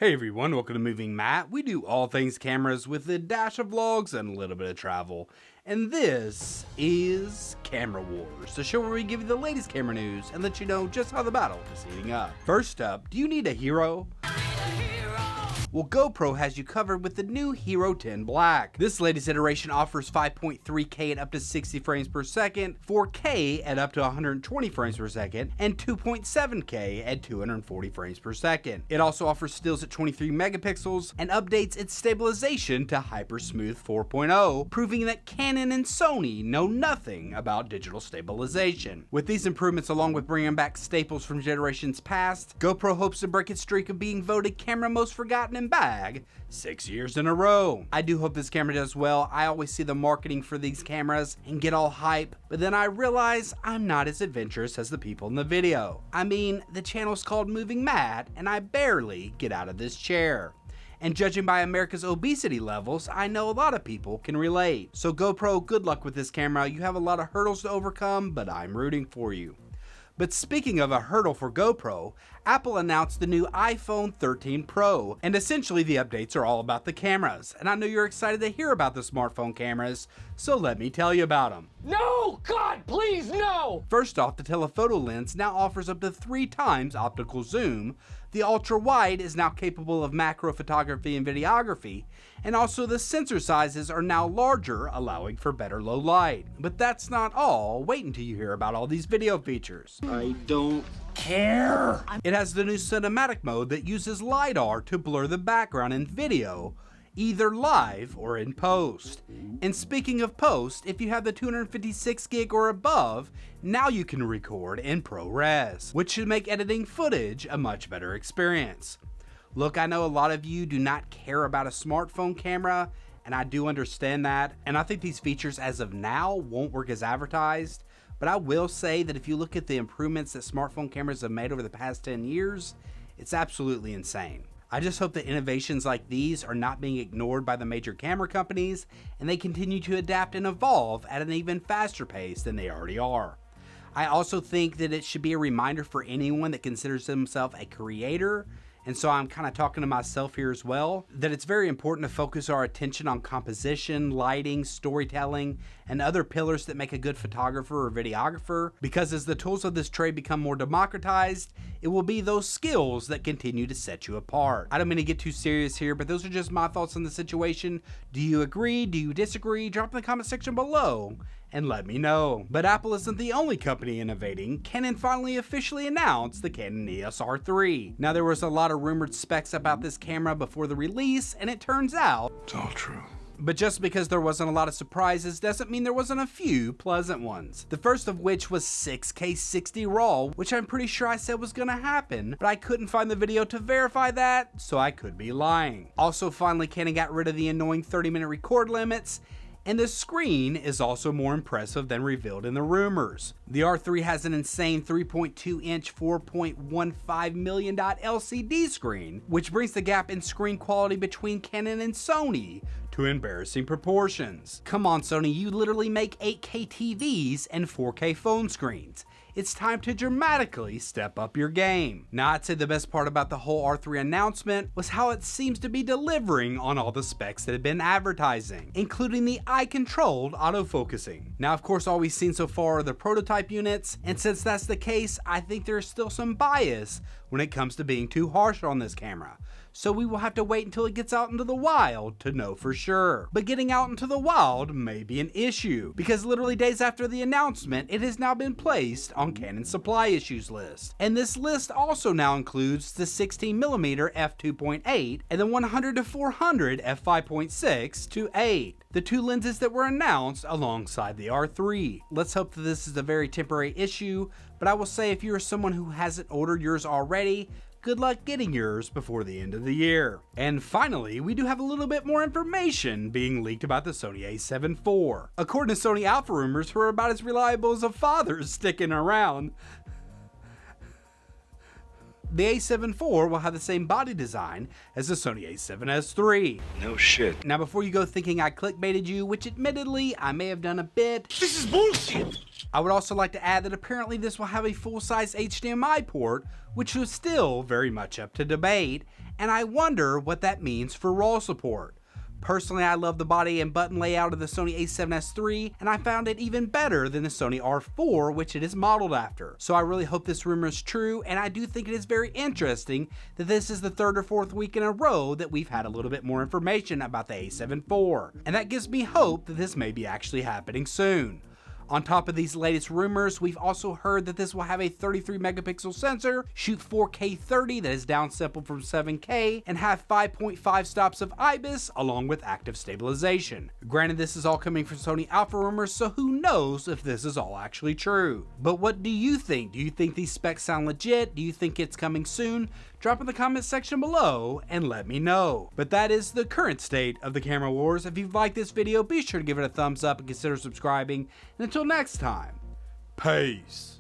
Hey everyone, welcome to Moving Matt. We do all things cameras with a dash of vlogs and a little bit of travel. And this is Camera Wars, the show where we give you the latest camera news and let you know just how the battle is heating up. First up, do you need a hero? Well, GoPro has you covered with the new Hero 10 Black. This latest iteration offers 5.3K at up to 60 frames per second, 4K at up to 120 frames per second, and 2.7K at 240 frames per second. It also offers stills at 23 megapixels and updates its stabilization to Hyper Smooth 4.0, proving that Canon and Sony know nothing about digital stabilization. With these improvements, along with bringing back staples from generations past, GoPro hopes to break its streak of being voted camera most forgotten in bag 6 years in a row. I do hope this camera does well. I always see the marketing for these cameras and get all hype, but then I realize I'm not as adventurous as the people in the video. I mean, the channel's called Moving Matt, and I barely get out of this chair. And judging by America's obesity levels, I know a lot of people can relate. So GoPro, good luck with this camera. You have a lot of hurdles to overcome, but I'm rooting for you. But speaking of a hurdle for GoPro, Apple announced the new iPhone 13 Pro, and essentially the updates are all about the cameras. And I know you're excited to hear about the smartphone cameras, so let me tell you about them. No! God, please, no! First off, the telephoto lens now offers up to 3 times optical zoom, the ultra-wide is now capable of macro photography and videography, and also the sensor sizes are now larger, allowing for better low light. But that's not all. Wait until you hear about all these video features. I don't care. It has the new cinematic mode that uses LiDAR to blur the background in video, either live or in post. And speaking of post, if you have the 256 gig or above, now you can record in ProRes, which should make editing footage a much better experience. Look, I know a lot of you do not care about a smartphone camera, and I do understand that, and I think these features as of now won't work as advertised, but I will say that if you look at the improvements that smartphone cameras have made over the past 10 years, it's absolutely insane. I just hope that innovations like these are not being ignored by the major camera companies, and they continue to adapt and evolve at an even faster pace than they already are. I also think that it should be a reminder for anyone that considers themselves a creator, and so I'm kind of talking to myself here as well, that it's very important to focus our attention on composition, lighting, storytelling, and other pillars that make a good photographer or videographer, because as the tools of this trade become more democratized, it will be those skills that continue to set you apart. I don't mean to get too serious here, but those are just my thoughts on the situation. Do you agree? Do you disagree? Drop in the comment section below and let me know. But Apple isn't the only company innovating. Canon finally officially announced the Canon EOS R3. Now, there was a lot of rumored specs about this camera before the release, and it turns out it's all true. But just because there wasn't a lot of surprises doesn't mean there wasn't a few pleasant ones. The first of which was 6K 60 RAW, which I'm pretty sure I said was gonna happen, but I couldn't find the video to verify that, so I could be lying. Also, finally, Canon got rid of the annoying 30-minute record limits, and the screen is also more impressive than revealed in the rumors. The R3 has an insane 3.2-inch 4.15 million dot LCD screen, which brings the gap in screen quality between Canon and Sony to embarrassing proportions. Come on, Sony, you literally make 8K TVs and 4K phone screens. It's time to dramatically step up your game. Now, I'd say the best part about the whole R3 announcement was how it seems to be delivering on all the specs that have been advertising, including the eye-controlled autofocusing. Now, of course, all we've seen so far are the prototype units, and since that's the case, I think there's still some bias when it comes to being too harsh on this camera. So we will have to wait until it gets out into the wild to know for sure. But getting out into the wild may be an issue, because literally days after the announcement, it has now been placed on Canon's supply issues list. And this list also now includes the 16mm f2.8 and the 100-400 f5.6 to 8, the two lenses that were announced alongside the R3. Let's hope that this is a very temporary issue, but I will say if you are someone who hasn't ordered yours already, good luck getting yours before the end of the year. And finally, we do have a little bit more information being leaked about the Sony A7 IV. According to Sony Alpha rumors, who are about as reliable as a father sticking around, The A7 IV will have the same body design as the Sony A7 III. No shit. Now before you go thinking I clickbaited you, which admittedly I may have done a bit, This is bullshit. I would also like to add that apparently this will have a full-size HDMI port, which is still very much up to debate, and I wonder what that means for RAW support. Personally, I love the body and button layout of the Sony A7 III, and I found it even better than the Sony R4, which it is modeled after. So I really hope this rumor is true, and I do think it is very interesting that this is the third or fourth week in a row that we've had a little bit more information about the A7 IV. And that gives me hope that this may be actually happening soon. On top of these latest rumors, we've also heard that this will have a 33 megapixel sensor, shoot 4K 30 that is downsampled from 7K, and have 5.5 stops of IBIS along with active stabilization. Granted, this is all coming from Sony Alpha rumors, so who knows if this is all actually true. But what do you think? Do you think these specs sound legit? Do you think it's coming soon? Drop in the comments section below and let me know. But that is the current state of the camera wars. If you've liked this video, be sure to give it a thumbs up and consider subscribing. And until next time, peace.